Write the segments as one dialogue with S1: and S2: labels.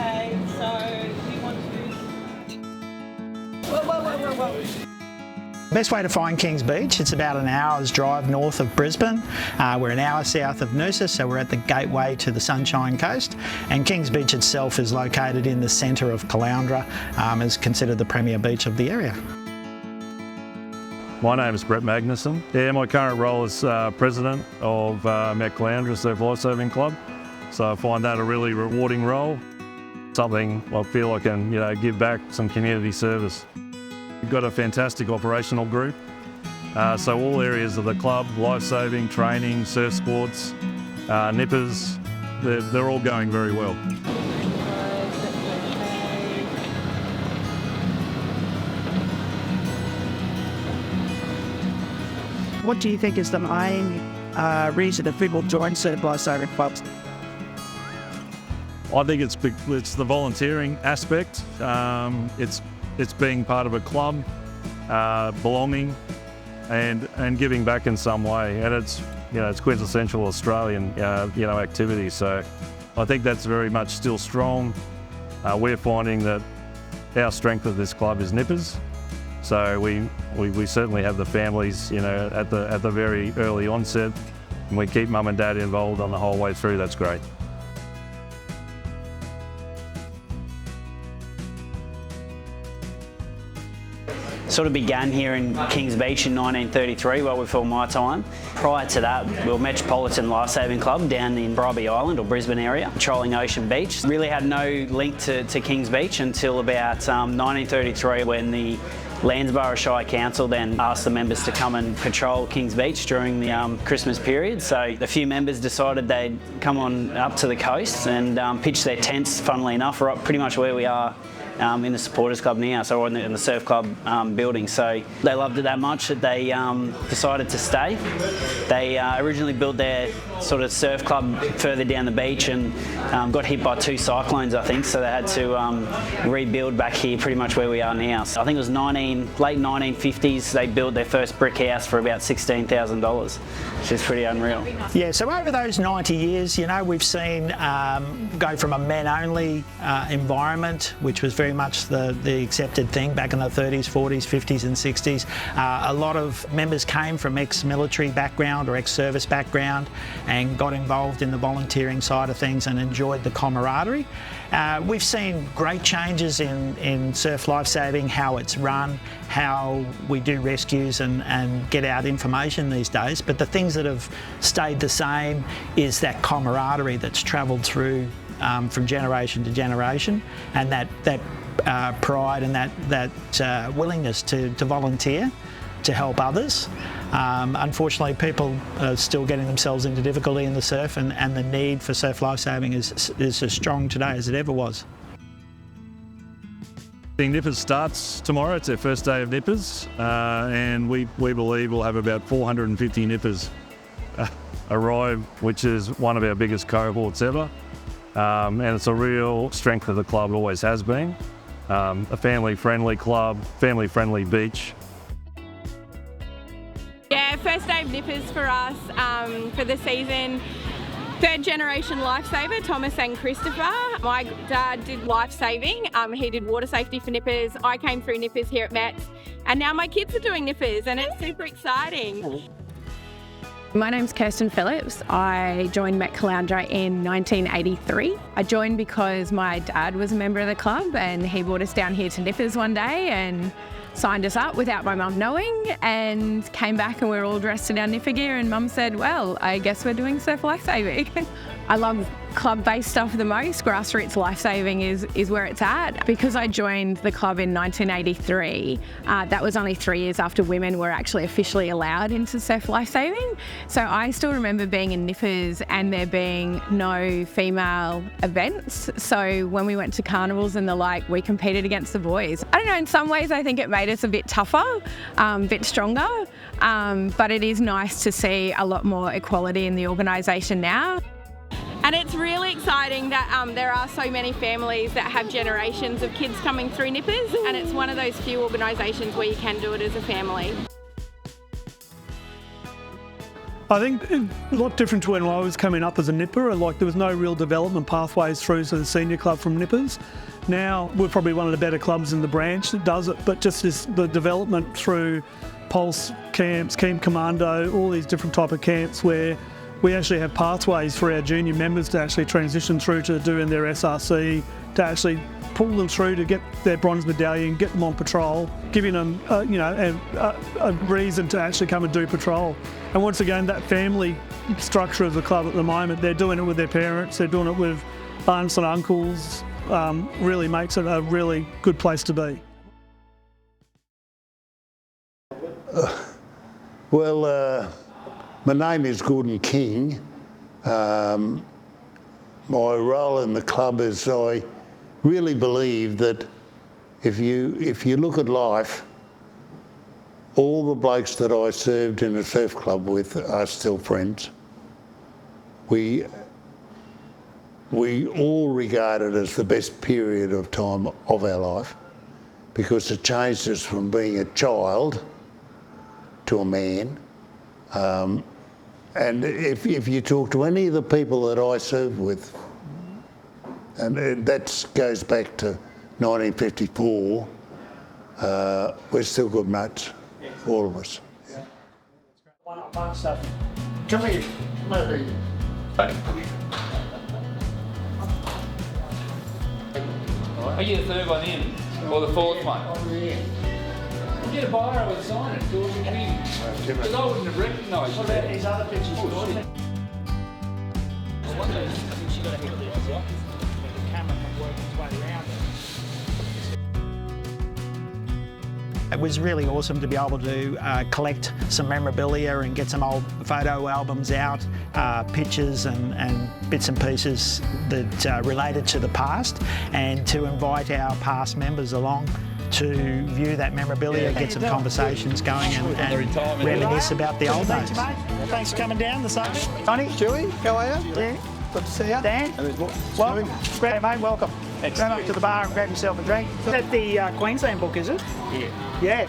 S1: Okay, so we want to... Whoa.
S2: Best way to find Kings Beach, it's about an hour's drive north of Brisbane. We're an hour south of Noosa, so we're at the gateway to the Sunshine Coast. And Kings Beach itself is located in the centre of Caloundra, is considered the premier beach of the area.
S3: My name is Brett Magnuson. My current role is president of Caloundra Surf Lifesaving Club. So I find that a really rewarding role. Something I feel I can, give back some community service. We've got a fantastic operational group. So all areas of the club, lifesaving, training, surf sports, nippers, they're all going very well.
S4: What do you think is the main reason that people join surf lifesaving clubs?
S3: I think it's the volunteering aspect. It's being part of a club, belonging, and giving back in some way. And it's quintessential Australian activity. So I think that's very much still strong. We're finding that our strength of this club is nippers. So we certainly have the families, at the very early onset, and we keep mum and dad involved on the whole way through. That's great.
S5: Sort of began here in Kings Beach in 1933, well before my time. Prior to that, we were Metropolitan Lifesaving Club down in Bribie Island or Brisbane area, patrolling Ocean Beach. Really had no link to Kings Beach until about 1933 when the Landsborough Shire Council then asked the members to come and patrol Kings Beach during the Christmas period. So a few members decided they'd come on up to the coast and pitch their tents, funnily enough, right pretty much where we are in the supporters club now, so in the surf club building. So they loved it that much that they decided to stay. They originally built their sort of surf club further down the beach and got hit by 2 cyclones, I think, so they had to rebuild back here pretty much where we are now. So I think it was late 1950s they built their first brick house for about $16,000, which is pretty unreal.
S2: Yeah, so over those 90 years, we've seen go from a men-only environment, which was very much the accepted thing back in the 30s, 40s, 50s and 60s. A lot of members came from ex-military background or ex-service background and got involved in the volunteering side of things and enjoyed the camaraderie. We've seen great changes in surf lifesaving, how it's run, how we do rescues and get out information these days. But the things that have stayed the same is that camaraderie that's travelled through from generation to generation, and that pride and that willingness to volunteer to help others. Unfortunately, people are still getting themselves into difficulty in the surf, and the need for surf lifesaving is as strong today as it ever was.
S3: Nippers starts tomorrow. It's their first day of Nippers, and we believe we'll have about 450 Nippers arrive, which is one of our biggest cohorts ever. And it's a real strength of the club, it always has been. A family-friendly club, family-friendly beach.
S6: Yeah, first day of Nippers for us for the season. 3rd generation lifesaver, Thomas and Christopher. My dad did lifesaving, he did water safety for Nippers. I came through Nippers here at Mets, and now my kids are doing Nippers, and it's super exciting.
S7: My name's Kirsten Phillips. I joined Met Caloundra in 1983. I joined because my dad was a member of the club and he brought us down here to Nippers one day and signed us up without my mum knowing, and came back and we're all dressed in our nipper gear, and mum said, well, I guess we're doing surf lifesaving. I love club-based stuff the most. Grassroots lifesaving is where it's at. Because I joined the club in 1983, that was only 3 years after women were actually officially allowed into surf lifesaving. So I still remember being in Nippers and there being no female events. So when we went to carnivals and the like, we competed against the boys. I don't know, in some ways I think it made us a bit tougher, a bit stronger, but it is nice to see a lot more equality in the organisation now.
S6: And it's really exciting that there are so many families that have generations of kids coming through Nippers, and it's one of those few organisations where you can do it as a family.
S8: I think a lot different to when I was coming up as a nipper. Like, there was no real development pathways through to the senior club from nippers. Now we're probably one of the better clubs in the branch that does it, but just the development through Pulse camps, Team Commando, all these different type of camps where we actually have pathways for our junior members to actually transition through to doing their SRC, to actually pull them through to get their bronze medallion, get them on patrol, giving them a reason to actually come and do patrol. And once again, that family structure of the club at the moment, they're doing it with their parents, they're doing it with aunts and uncles, really makes it a really good place to be.
S9: My name is Gordon King. My role in the club is I really believe that if you look at life, all the blokes that I served in a surf club with are still friends. We all regard it as the best period of time of our life because it changed us from being a child to a man. And if you talk to any of the people that I served with, and that goes back to 1954, we're still good mates, all of us.
S2: Come here, maybe.
S10: Are you the third one in? Or the fourth one? Get a bio and sign it, George, because I wouldn't have recognised you.
S2: These other pictures, Gordon. It was really awesome to be able to collect some memorabilia and get some old photo albums out, pictures and bits and pieces that related to the past, and to invite our past members along to view that memorabilia, get some conversations going and reminisce about the old days. Thanks for coming down this afternoon. Tony, Julie, how are you? Yeah. Good to see you. Dan, well, great mate, welcome. Go up to the bar and grab yourself a drink. Is that the Queensland book, is it? Yeah. Yeah.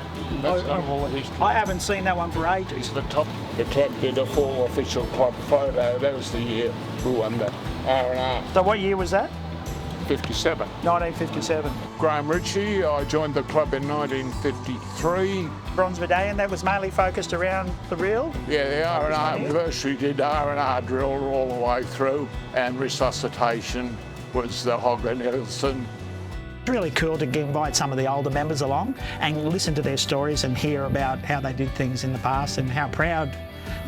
S2: I haven't seen that one for ages.
S11: The top did a full official club photo. That was the year we won the R&R.
S2: So what year was that?
S11: 57.
S2: 1957.
S11: Graham Ritchie, I joined the club in 1953.
S2: Bronze medallion, that was mainly focused around the reel?
S11: Yeah, the R&R anniversary did R&R drill all the way through, and resuscitation was the Hogger Nielsen.
S2: It's really cool to invite some of the older members along and listen to their stories and hear about how they did things in the past and how proud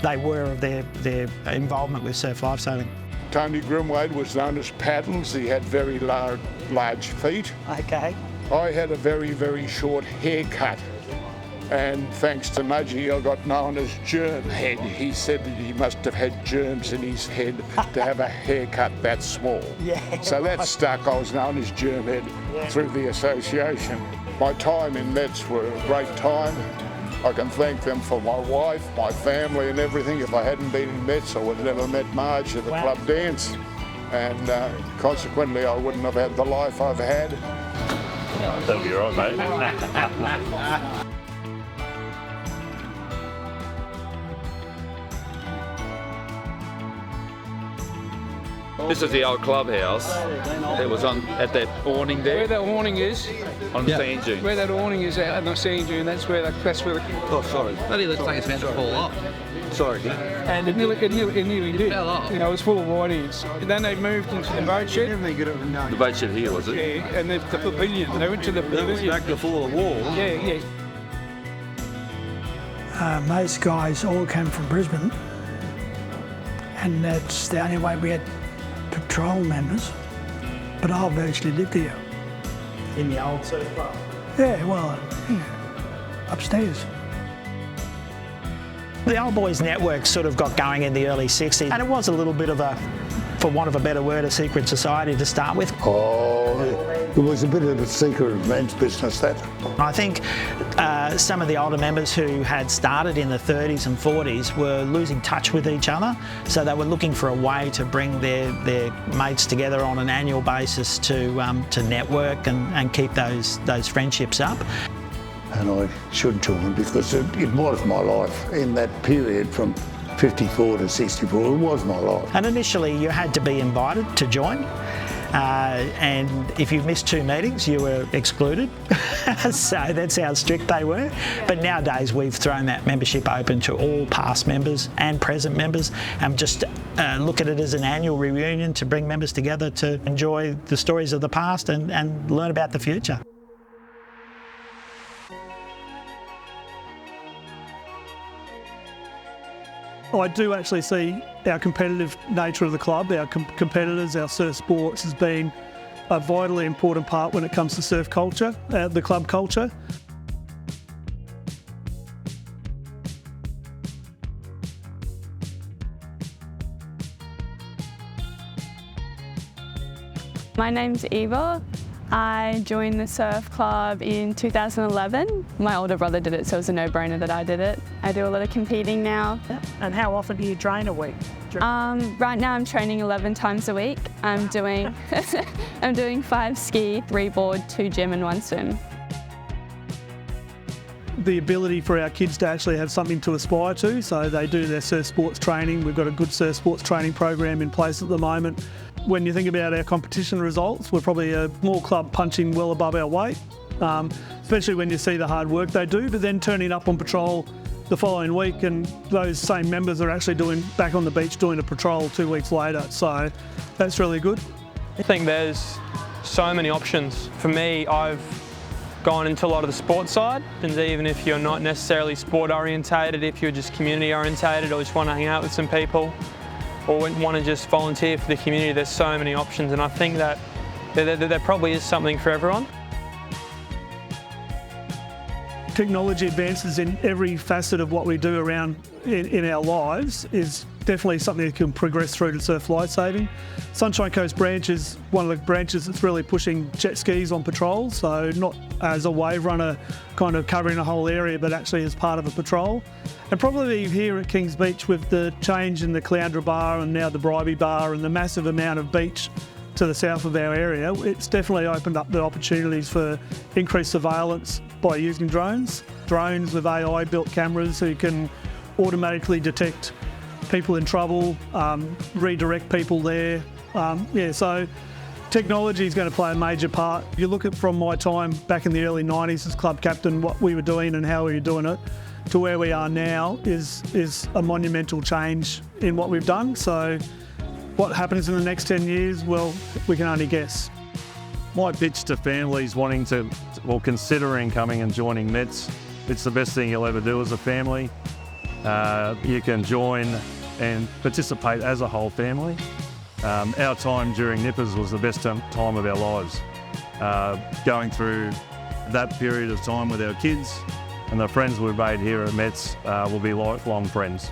S2: they were of their involvement with surf lifesaving.
S11: Tony Grimwade was known as Paddles. He had very large feet.
S2: Okay.
S11: I had a very, very short haircut. And thanks to Nudgy, I got known as Germ Head. He said that he must have had germs in his head to have a haircut that small.
S2: Yeah.
S11: So that stuck. I was known as Germ Head through the association. My time in Mets were a great time. I can thank them for my wife, my family and everything. If I hadn't been in Mets, I would have never met Marge at the club dance. And consequently, I wouldn't have had the life I've had.
S3: That'll be right, mate.
S10: This is the old clubhouse. It was on at that awning there.
S12: Where that awning is,
S10: on the sand dune.
S12: where that awning is out on the sand dune, that's where the.
S10: Oh, sorry.
S13: Bloody looks like it's about to fall off.
S10: Sorry.
S12: And it nearly did.
S13: Fell off.
S12: You know, it was full of whiteheads. And then they moved into the boat shed.
S10: The boat shed here, was it?
S12: Yeah, and the pavilion. They went to the pavilion.
S10: Back before the wall.
S12: Yeah.
S14: Most guys all came from Brisbane, and that's the only way we had patrol members. But I virtually lived here.
S2: In the old surf club?
S14: Yeah, well, upstairs.
S2: The Old Boys Network sort of got going in the early 60s, and it was a little bit of a, for want of a better word, a secret society to start with.
S9: Oh, it was a bit of a secret man's business, that.
S2: I think some of the older members who had started in the 30s and 40s were losing touch with each other, so they were looking for a way to bring their mates together on an annual basis to network and keep those friendships up.
S9: And I should join because it was my life in that period from 54 to 64. It was my life.
S2: And initially you had to be invited to join. And if you missed 2 meetings, you were excluded. So that's how strict they were. But nowadays we've thrown that membership open to all past members and present members, and just look at it as an annual reunion to bring members together to enjoy the stories of the past and learn about the future.
S8: I do actually see our competitive nature of the club, our competitors, our surf sports has been a vitally important part when it comes to surf culture, the club culture.
S15: My name's Eva. I joined the surf club in 2011. My older brother did it, so it was a no-brainer that I did it. I do a lot of competing now.
S4: And how often do you train a week?
S15: Right now I'm training 11 times a week. I'm doing 5 ski, 3 board, 2 gym and 1 swim.
S8: The ability for our kids to actually have something to aspire to, so they do their surf sports training. We've got a good surf sports training program in place at the moment. When you think about our competition results, we're probably a small club punching well above our weight, especially when you see the hard work they do, but then turning up on patrol the following week and those same members are actually back on the beach doing a patrol 2 weeks later, so that's really good.
S16: I think there's so many options. For me, I've gone into a lot of the sports side, and even if you're not necessarily sport orientated, if you're just community orientated or just want to hang out with some people, or want to just volunteer for the community, there's so many options, and I think that there probably is something for everyone.
S8: Technology advances in every facet of what we do around in our lives is definitely something that can progress through to surf lifesaving. Sunshine Coast branch is one of the branches that's really pushing jet skis on patrol, so not as a wave runner kind of covering a whole area, but actually as part of a patrol. And probably here at Kings Beach, with the change in the Caloundra bar and now the Bribie bar and the massive amount of beach to the south of our area, it's definitely opened up the opportunities for increased surveillance by using drones. Drones with AI-built cameras who can automatically detect people in trouble, redirect people there. So technology is going to play a major part. If you look at from my time back in the early 90s as club captain, what we were doing and how we were doing it, to where we are now is a monumental change in what we've done. So what happens in the next 10 years, well, we can only guess.
S3: My pitch to families wanting to, or considering coming and joining Mets, it's the best thing you'll ever do as a family. You can join and participate as a whole family. Our time during Nippers was the best time of our lives. Going through that period of time with our kids and the friends we've made here at Mets will be lifelong friends.